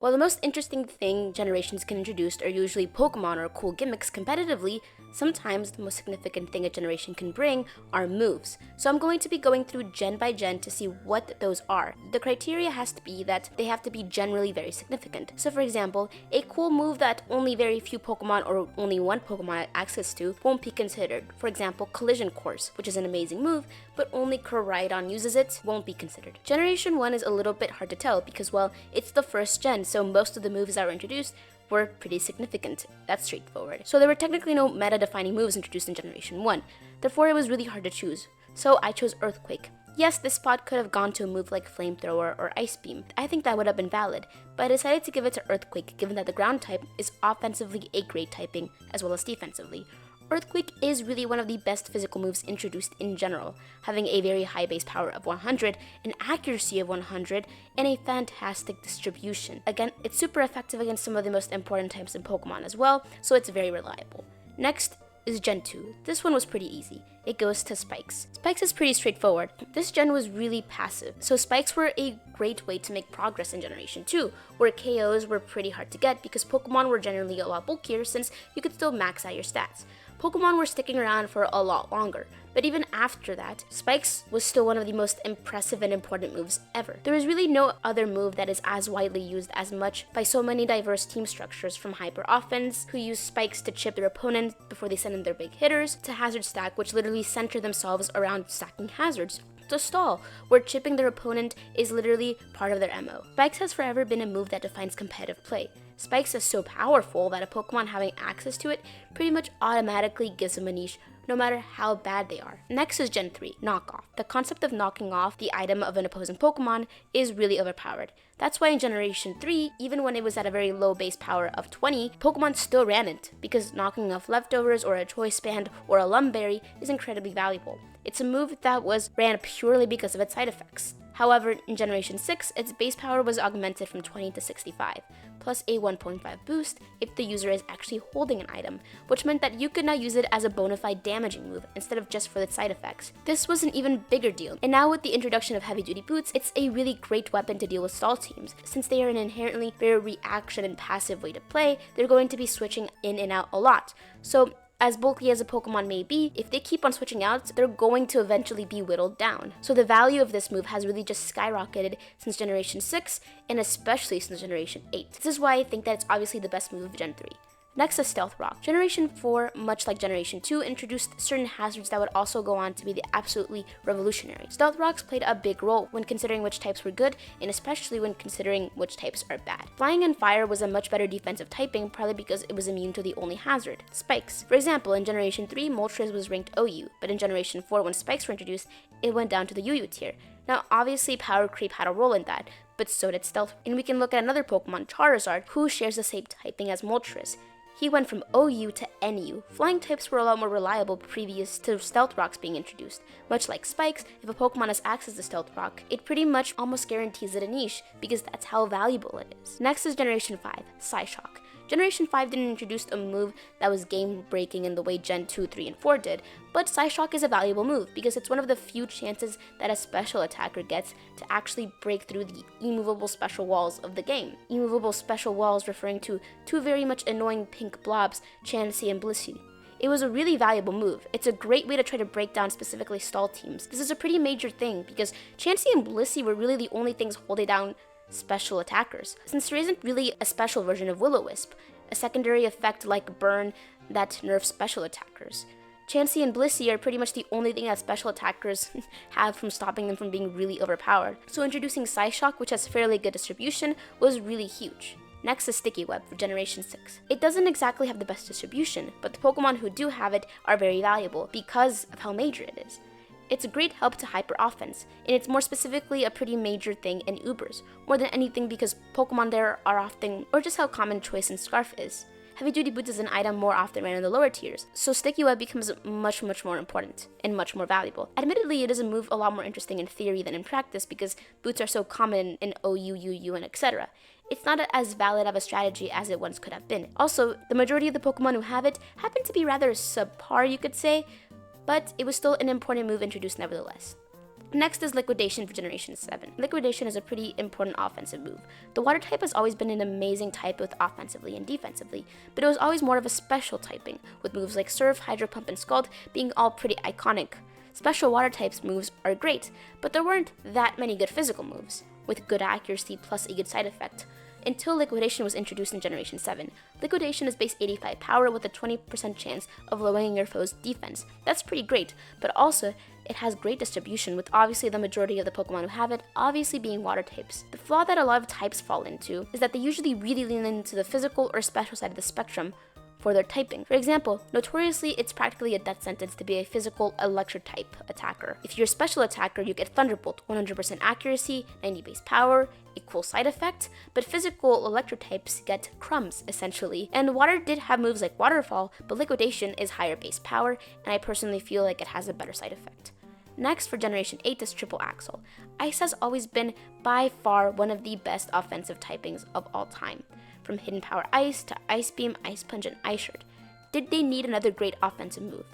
While the most interesting thing generations can introduce are usually Pokemon or cool gimmicks competitively, sometimes the most significant thing a generation can bring are moves. So I'm going to be going through gen by gen to see what those are. The criteria has to be that they have to be generally very significant. So for example, a cool move that only very few Pokemon or only one Pokemon had access to won't be considered. For example, Collision Course, which is an amazing move, but only Koraidon uses it, won't be considered. Generation 1 is a little bit hard to tell because, well, it's the first gen, so most of the moves that were introduced were pretty significant. That's straightforward. So there were technically no meta-defining moves introduced in Generation 1. Therefore, it was really hard to choose. So I chose Earthquake. Yes, this spot could have gone to a move like Flamethrower or Ice Beam. I think that would have been valid, but I decided to give it to Earthquake given that the ground type is offensively a great typing as well as defensively. Earthquake is really one of the best physical moves introduced in general, having a very high base power of 100, an accuracy of 100, and a fantastic distribution. Again, it's super effective against some of the most important types in Pokemon as well, so it's very reliable. Next is Gen 2. This one was pretty easy. It goes to Spikes. Spikes is pretty straightforward. This gen was really passive, so Spikes were a great way to make progress in Generation 2, where KOs were pretty hard to get because Pokemon were generally a lot bulkier since you could still max out your stats. Pokemon were sticking around for a lot longer, but even after that, Spikes was still one of the most impressive and important moves ever. There is really no other move that is as widely used as much by so many diverse team structures, from Hyper Offense, who use Spikes to chip their opponent before they send in their big hitters, to Hazard Stack, which literally center themselves around stacking hazards, to Stall, where chipping their opponent is literally part of their MO. Spikes has forever been a move that defines competitive play. Spikes is so powerful that a Pokemon having access to it pretty much automatically gives them a niche, no matter how bad they are. Next is Gen 3, Knockoff. The concept of knocking off the item of an opposing Pokemon is really overpowered. That's why in Generation 3, even when it was at a very low base power of 20, Pokemon still ran it, because knocking off leftovers or a Choice Band or a Lumberry is incredibly valuable. It's a move that was ran purely because of its side effects. However, in Generation 6, its base power was augmented from 20 to 65, plus a 1.5 boost if the user is actually holding an item, which meant that you could now use it as a bona fide damaging move instead of just for its side effects. This was an even bigger deal, and now with the introduction of heavy duty boots, it's a really great weapon to deal with stall teams. Since they are an inherently very reaction and passive way to play, they're going to be switching in and out a lot. So as bulky as a Pokemon may be, if they keep on switching out, they're going to eventually be whittled down. So the value of this move has really just skyrocketed since Generation 6, and especially since Generation 8. This is why I think that it's obviously the best move of Gen 3. Next is Stealth Rock. Generation 4, much like Generation 2, introduced certain hazards that would also go on to be absolutely revolutionary. Stealth Rocks played a big role when considering which types were good, and especially when considering which types are bad. Flying and Fire was a much better defensive typing, probably because it was immune to the only hazard, Spikes. For example, in Generation 3, Moltres was ranked OU, but in Generation 4, when Spikes were introduced, it went down to the UU tier. Now, obviously, Power Creep had a role in that, but so did Stealth. And we can look at another Pokemon, Charizard, who shares the same typing as Moltres. He went from OU to NU. Flying types were a lot more reliable previous to Stealth Rocks being introduced. Much like Spikes, if a Pokemon has access to Stealth Rock, it pretty much almost guarantees it a niche, because that's how valuable it is. Next is Generation 5, Psyshock. Generation 5 didn't introduce a move that was game-breaking in the way Gen 2, 3, and 4 did, but Psyshock is a valuable move because it's one of the few chances that a special attacker gets to actually break through the immovable special walls of the game. Immovable special walls referring to two very much annoying pink blobs, Chansey and Blissey. It was a really valuable move. It's a great way to try to break down specifically stall teams. This is a pretty major thing because Chansey and Blissey were really the only things holding down special attackers, since there isn't really a special version of Will-O-Wisp, a secondary effect like Burn that nerfs special attackers. Chansey and Blissey are pretty much the only thing that special attackers have from stopping them from being really overpowered. So introducing Psyshock, which has fairly good distribution, was really huge. Next is Sticky Web for Generation 6. It doesn't exactly have the best distribution, but the Pokemon who do have it are very valuable because of how major it is. It's a great help to Hyper Offense, and it's more specifically a pretty major thing in Ubers, more than anything because Pokemon there are often, or just how common Choice and Scarf is. Heavy Duty Boots is an item more often ran in the lower tiers, so Sticky Web becomes much more important, and much more valuable. Admittedly, it is a move a lot more interesting in theory than in practice because boots are so common in OU, UU, and etc. It's not as valid of a strategy as it once could have been. Also, the majority of the Pokemon who have it happen to be rather subpar, you could say, but it was still an important move introduced nevertheless. Next is Liquidation for Generation 7. Liquidation is a pretty important offensive move. The water type has always been an amazing type both offensively and defensively, but it was always more of a special typing, with moves like Surf, Hydro Pump, and Scald being all pretty iconic. Special water types moves are great, but there weren't that many good physical moves, with good accuracy plus a good side effect. Until Liquidation was introduced in Generation 7. Liquidation is base 85 power with a 20% chance of lowering your foe's defense. That's pretty great, but also it has great distribution, with obviously the majority of the Pokemon who have it obviously being water types. The flaw that a lot of types fall into is that they usually really lean into the physical or special side of the spectrum for their typing. For example, notoriously, it's practically a death sentence to be a physical electric type attacker. If you're a special attacker, you get Thunderbolt, 100% accuracy, 90 base power, a cool side effect, but physical electric types get crumbs, essentially. And water did have moves like Waterfall, but Liquidation is higher base power, and I personally feel like it has a better side effect. Next, for Generation 8 is Triple Axel. Ice has always been by far one of the best offensive typings of all time. From Hidden Power Ice to Ice Beam, Ice Punch, and Ice Shard. Did they need another great offensive move?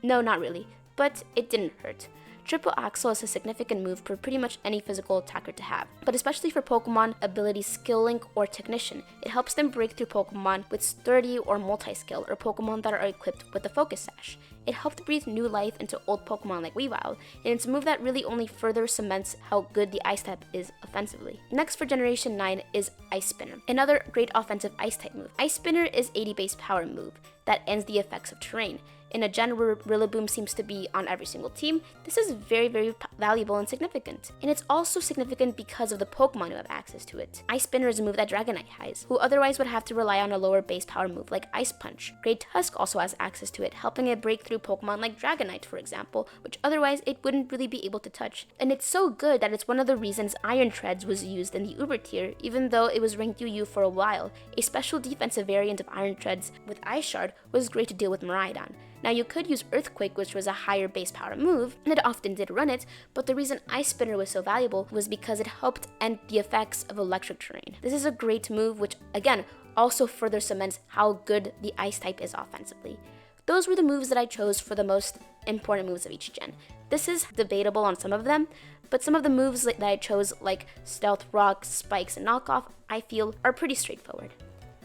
No, not really, but it didn't hurt. Triple Axel is a significant move for pretty much any physical attacker to have, but especially for Pokemon ability Skill Link or Technician. It helps them break through Pokemon with Sturdy or Multi-Skill, or Pokemon that are equipped with the Focus Sash. It helped breathe new life into old Pokemon like Weavile, and it's a move that really only further cements how good the Ice type is offensively. Next for Generation 9 is Ice Spinner, another great offensive Ice type move. Ice Spinner is 80 base power move that ends the effects of terrain. In a gen where Rillaboom seems to be on every single team, this is very, very valuable and significant. And it's also significant because of the Pokemon who have access to it. Ice Spinner is a move that Dragonite has, who otherwise would have to rely on a lower base power move like Ice Punch. Great Tusk also has access to it, helping it break through Pokemon like Dragonite, for example, which otherwise it wouldn't really be able to touch. And it's so good that it's one of the reasons Iron Treads was used in the Uber tier, even though it was ranked UU for a while. A special defensive variant of Iron Treads with Ice Shard was great to deal with Miraidon. Now you could use Earthquake, which was a higher base power move, and it often did run it, but the reason Ice Spinner was so valuable was because it helped end the effects of electric terrain. This is a great move, which again also further cements how good the Ice type is offensively. Those were the moves that I chose for the most important moves of each gen. This is debatable on some of them, but some of the moves that I chose, like Stealth Rock, Spikes, and Knockoff, I feel are pretty straightforward.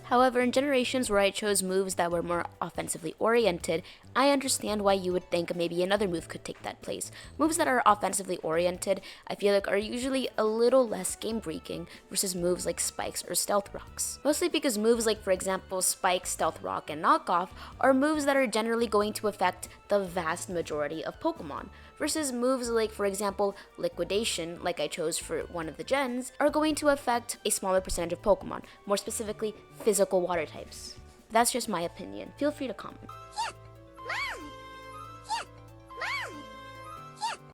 However, in generations where I chose moves that were more offensively oriented, I understand why you would think maybe another move could take that place. Moves that are offensively oriented, I feel like are usually a little less game-breaking versus moves like Spikes or Stealth Rocks. Mostly because moves like, for example, Spike, Stealth Rock, and Knockoff are moves that are generally going to affect the vast majority of Pokemon, versus moves like, for example, Liquidation, like I chose for one of the gens, are going to affect a smaller percentage of Pokemon, more specifically physical water types. That's just my opinion. Feel free to comment.